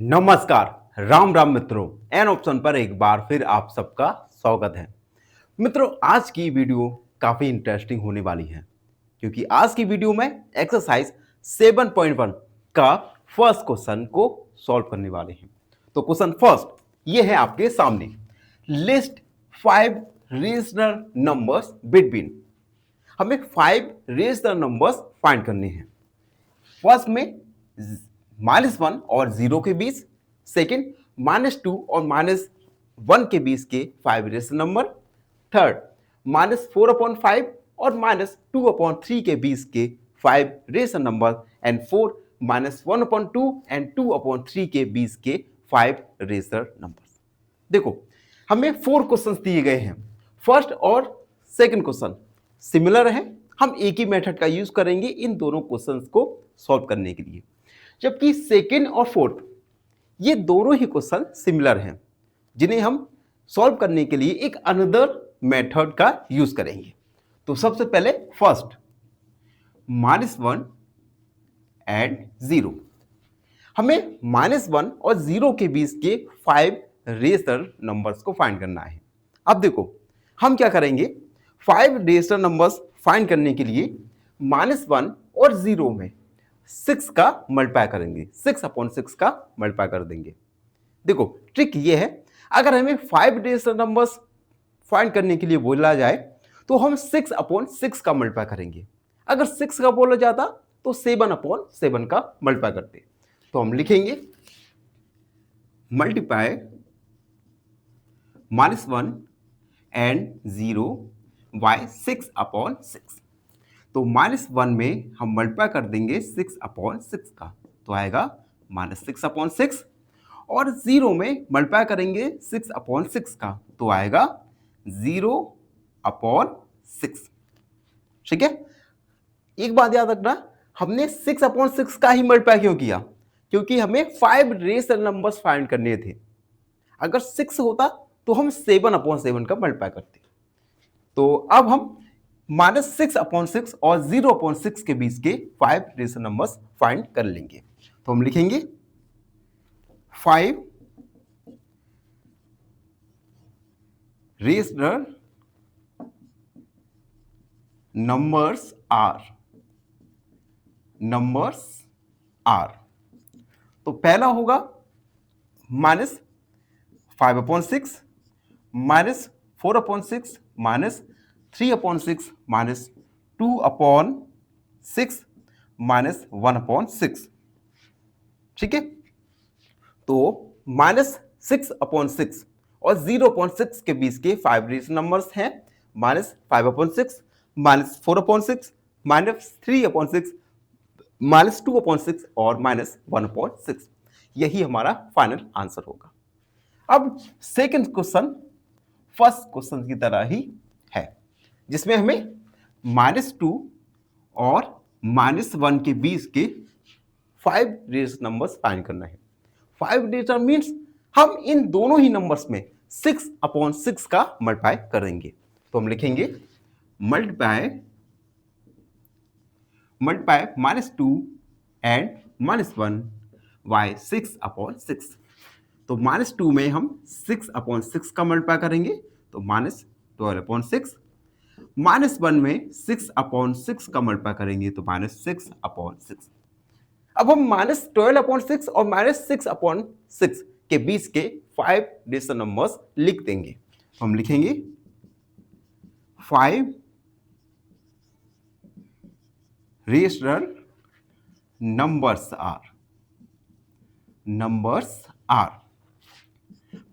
नमस्कार, राम राम मित्रों। An option पर एक बार फिर आप सबका स्वागत है। मित्रों, आज की वीडियो काफी इंटरेस्टिंग होने वाली है क्योंकि आज की वीडियो में एक्सरसाइज 7.1 का फर्स्ट क्वेश्चन को सॉल्व करने वाले हैं। तो क्वेश्चन फर्स्ट ये है आपके सामने, लिस्ट 5 रेशनल नंबर्स बिटवीन। हमें 5 रेशनल नंबर्स फाइंड करने हैं। फर्स्ट में -1 और 0 के बीच, सेकंड -2 और -1 के बीच के 5 रेशनल नंबर, थर्ड -4/5 और -2/3 के बीच के 5 rational number, and fourth -1/2 and 2/3 के बीच के 5 रेशनल नंबर। देखो, हमें 4 क्वेश्चंस दिए गए हैं। फर्स्ट और सेकंड क्वेश्चन सिमिलर है, हम एक ही मेथड का यूज करेंगे इन दोनों क्वेश्चंस को सॉल्व करने के लिए। जबकि सेकंड और फोर्थ ये दोनों ही क्वेश्चन सिमिलर हैं, जिन्हें हम सॉल्व करने के लिए एक अनदर मेथड का यूज करेंगे। तो सबसे पहले फर्स्ट -1 एंड 0। हमें -1 और 0 के बीच के 5 रेशनल नंबर्स को फाइंड करना है। अब देखो, हम क्या करेंगे, 5 रेशनल नंबर्स फाइंड करने के लिए -1 और 0 में 6 का मल्टीप्लाई करेंगे, 6/6 का मल्टीप्लाई कर देंगे। देखो, ट्रिक ये है, अगर हमें 5 रेशनल नंबर्स फाइंड करने के लिए बोला जाए तो हम 6/6 का मल्टीप्लाई करेंगे। अगर 6 का बोला जाता तो 7/7 का मल्टीप्लाई करते। तो हम लिखेंगे मल्टीप्लाई -1 एंड 0 बाय 6/6। तो -1 में हम मल्टीप्लाई कर देंगे 6/6 का, तो आएगा -6/6, और 0 में मल्टीप्लाई करेंगे 6/6 का, तो आएगा 0/6। ठीक है, एक बात याद रखना, हमने 6/6 का ही मल्टीप्लाई क्यों किया? क्योंकि हमें 5 रेशनल नंबर्स फाइंड करने थे। अगर 6 होता तो हम 7/7 का मल्टीप्लाई करते। तो अब हम -6/6 और 0/6 के बीच के 5 रेशनल नंबर्स फाइंड कर लेंगे। तो हम लिखेंगे 5 रेशनल नंबर्स आर। तो पहला होगा -5/6, -4/6, -3/6, -2/6, -1/6। ठीक है, तो -6/6 और 0/6 के बीच के 5 रेशनल नंबर्स हैं -5/6, -4/6, -3/6, -2/6 और -1/6। यही हमारा फाइनल आंसर होगा। अब सेकंड क्वेश्चन फर्स्ट क्वेश्चन की तरह ही है, जिसमें हमें -2 और -1 के बीच के 5 रेशनल नंबर्स फाइंड करना है। 5 रेशनल मीन्स हम इन दोनों ही नंबर्स में 6/6 का मल्टीप्लाई करेंगे। तो हम लिखेंगे मल्टीप्लाई -2 एंड -1 बाय 6/6। तो -2 में हम 6/6 का मल्टीप्लाई करेंगे, तो -12/6। -1 में 6/6 का मल्टीप्लाई करेंगे, तो -6/6। अब हम -12/6 और -6/6 के बीच के 5 रेशनल नंबर्स लिख देंगे। तो हम लिखेंगे 5 रेशनल नंबर्स आर।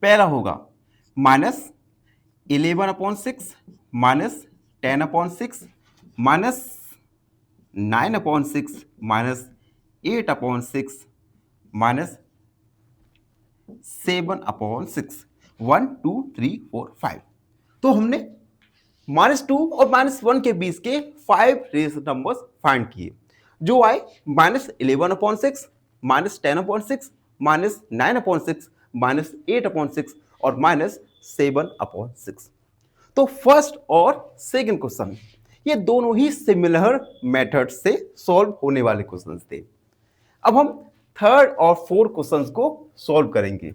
पहला होगा -11/6, -10/6, -9/6, -8/6, -7/6। 1 2 3 4 5। तो हमने -2 और -1 के बीच के 5 रेशनल नंबर्स फाइंड किए, जो आए -11/6, -10/6, -9/6, -8/6 और -7/6। तो फर्स्ट और सेकंड क्वेश्चन ये दोनों ही सिमिलर मेथड से सॉल्व होने वाले क्वेश्चंस थे। अब हम थर्ड और फोर्थ क्वेश्चंस को सॉल्व करेंगे,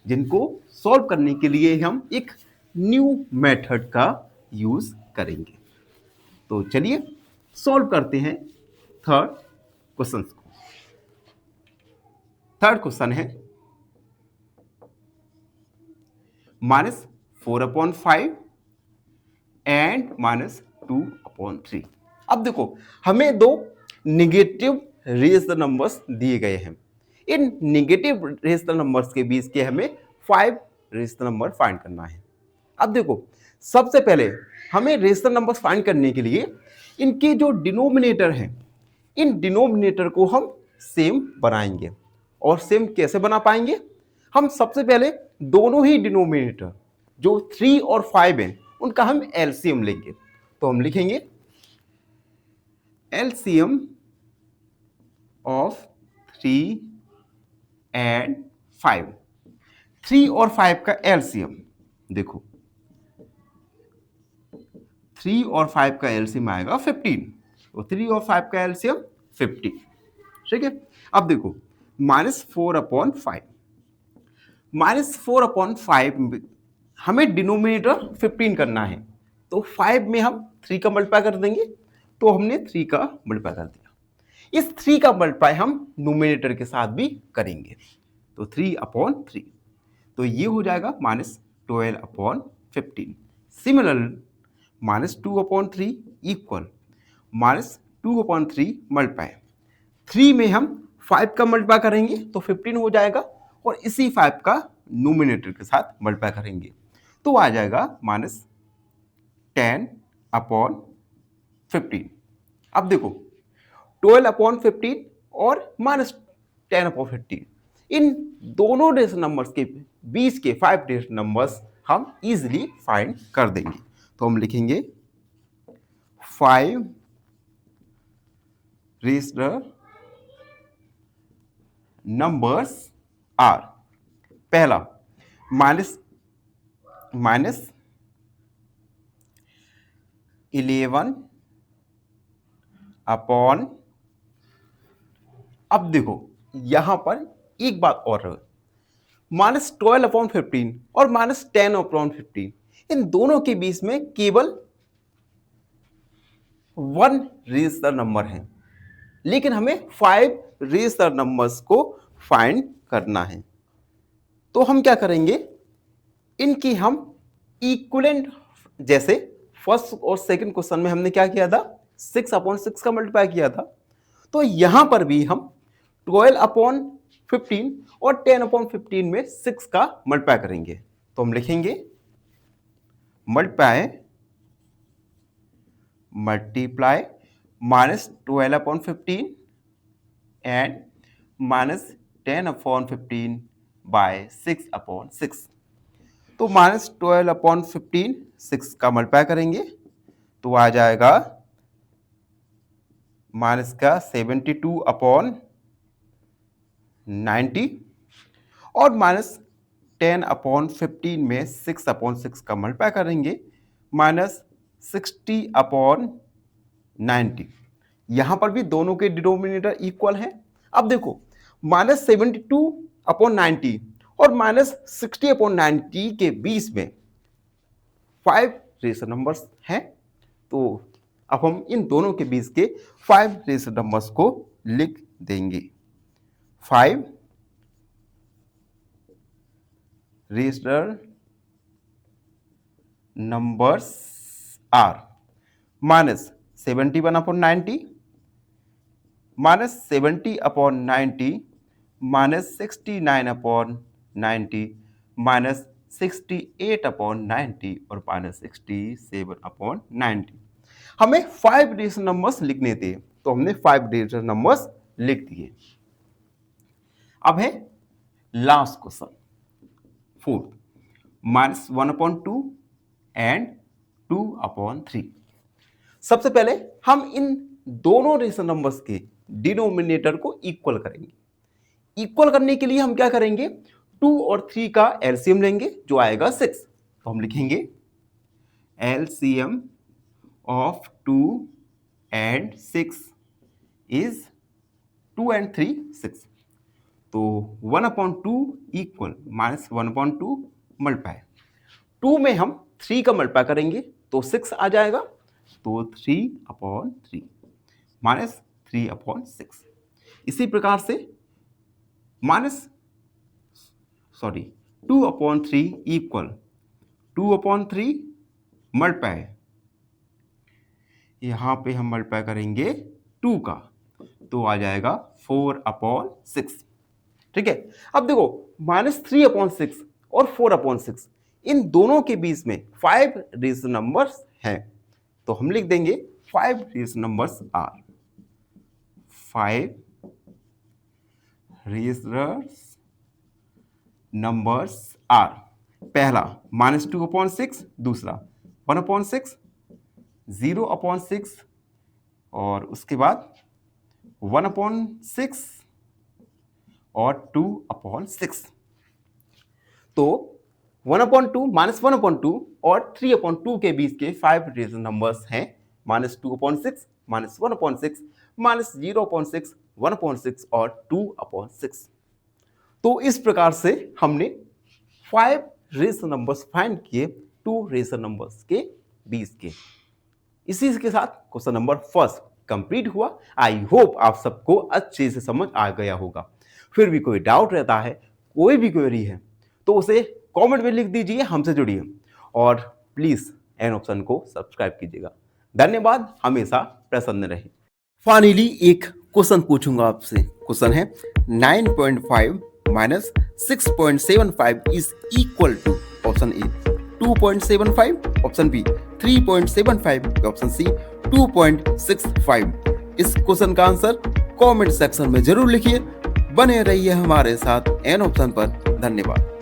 जिनको सॉल्व करने के लिए हम एक न्यू मेथड का यूज करेंगे। तो चलिए सॉल्व करते हैं थर्ड क्वेश्चन को। थर्ड क्वेश्चन है -4/5 एंड -2/3। अब देखो हमें दो निगेटिव रेशनल नंबर्स दिए गए हैं। इन निगेटिव रेशनल नंबर्स के बीच के हमें 5 रेशनल नंबर फाइंड करना है। अब देखो सबसे पहले हमें रेशनल नंबर्स फाइंड करने के लिए इनके जो डिनोमिनेटर हैं, इन डिनोमिनेटर को हम सेम बनाएंगे। और सेम कैसे बना पाएंगे? हम सबसे पहले दोनों ही डिनोमिनेटर जो 3 और 5 हैं उनका हम एलसीएम लेंगे। तो हम लिखेंगे एलसीएम ऑफ 3 एंड 5। 3 और 5 का एलसीएम देखो, 3 और 5 का एलसीएम आएगा 15। तो 3 और 5 का एलसीएम 50। ठीक है। अब देखो -4/5, -4/5 हमें डिनोमिनेटर 15 करना है। तो 5 में हम 3 का मल्टीप्लाई कर देंगे। तो हमने 3 का मल्टीप्लाई कर दिया। इस 3 का मल्टीप्लाई हम नोमिनेटर के साथ भी करेंगे। तो 3/3, तो ये हो जाएगा -12/15। सिमिलर -2/3 इक्वल -2/3 मल्टीप्लाई 3 में हम 5 का मल्टीप्लाई करेंगे तो 15 हो जाएगा, और इसी 5 का नोमिनेटर के साथ मल्टीप्लाई करेंगे तो आ जाएगा -10/15। अब देखो 12/15 और -10/15, इन दोनों रेशनल नंबर्स के बीच के 5 रेशनल नंबर्स हम इजीली फाइंड कर देंगे। तो हम लिखेंगे 5 रेशनल नंबर्स आर, पहला -11 अपॉन, अब देखो यहां पर एक बात और है, -12/15 और -10/15 इन दोनों के बीच में केवल 1 रेशनल नंबर है, लेकिन हमें 5 रेशनल नंबर्स को फाइंड करना है। तो हम क्या करेंगे, इनकी हम इक्विवेलेंट, जैसे फर्स्ट और सेकंड क्वेश्चन में हमने क्या किया था, 6/6 का मल्टीप्लाई किया था। तो यहां पर भी हम 12/15 और 10/15 में 6 का मल्टीप्लाई करेंगे। तो हम लिखेंगे मल्टीप्लाई -12/15 एंड -10/15 बाय 6/6। तो -12/15 6 का मल्टीप्लाई करेंगे तो आ जाएगा -72/90, और -10/15 में 6/6 का मल्टीप्लाई करेंगे -60/90। यहां पर भी दोनों के डिनोमिनेटर इक्वल हैं। अब देखो -72/90 और -60/90 के बीच में 5 रेशनल नंबर्स हैं। तो अब हम इन दोनों के बीच के 5 रेशनल नंबर्स को लिख देंगे। 5 रेशनल नंबर्स आर -71/90, -70/90, -69/90, -68/90 और -67/90। हमें 5 रेशनल नंबर्स लिखने थे, तो हमने 5 रेशनल नंबर्स लिख दिए। अब है लास्ट क्वेश्चन, फोर्थ, -1/2 एंड 2/3। सबसे पहले हम इन दोनों रेशनल नंबर्स के डिनोमिनेटर को इक्वल करेंगे। इक्वल करने के लिए हम क्या करेंगे, 2 और 3 का एलसीएम लेंगे जो आएगा 6। तो हम लिखेंगे LCM of 2 and 6 is 2 and 3 6। तो 1/2 इक्वल -1/2 मल्टीप्लाई 2 में हम 3 का मल्टीप्लाई करेंगे तो 6 आ जाएगा, तो 3/3 -3/6। इसी प्रकार से 2/3 इक्वल 2/3 मल्टीप्लाई, यहाँ पे हम मल्टीप्लाई करेंगे 2 का, तो आ जाएगा 4/6। ठीक है, अब देखो -3/6 और 4/6 इन दोनों के बीच में 5 रेशनल नंबर्स हैं, तो हम लिख देंगे 5 rational numbers are 5 rational numbers are. पहला -2/6, दूसरा 1/6, 0/6 और उसके बाद 1/6 और 2/6। तो 1/2 -1/2 और 3/2 के बीच के 5 रेशनल नंबर्स हैं -2/6, -1/6, -0/6, 1/6 और 2/6। तो इस प्रकार से हमने 5 रेशनल नंबर्स फाइंड किए 2 रेशनल नंबर्स के बीच के। इसी के साथ क्वेश्चन नंबर फर्स्ट कंप्लीट हुआ। आई होप आप सबको अच्छे से समझ आ गया होगा। फिर भी कोई डाउट रहता है, कोई भी क्वेरी है, तो उसे कमेंट में लिख दीजिए, हमसे जुड़िए और प्लीज एन ऑप्शन को सब्सक्राइब कीजिएगा। धन्यवाद, हमेशा प्रसन्न रहे। फाइनली एक क्वेश्चन पूछूंगा आपसे। क्वेश्चन है 9.5 minus 6.75 is equal to option A 2.75, option B 3.75, option C 2.65। इस क्वेश्चन का आंसर कमेंट सेक्शन में जरूर लिखिए। बने रहिए हमारे साथ एन ऑप्शन पर। धन्यवाद।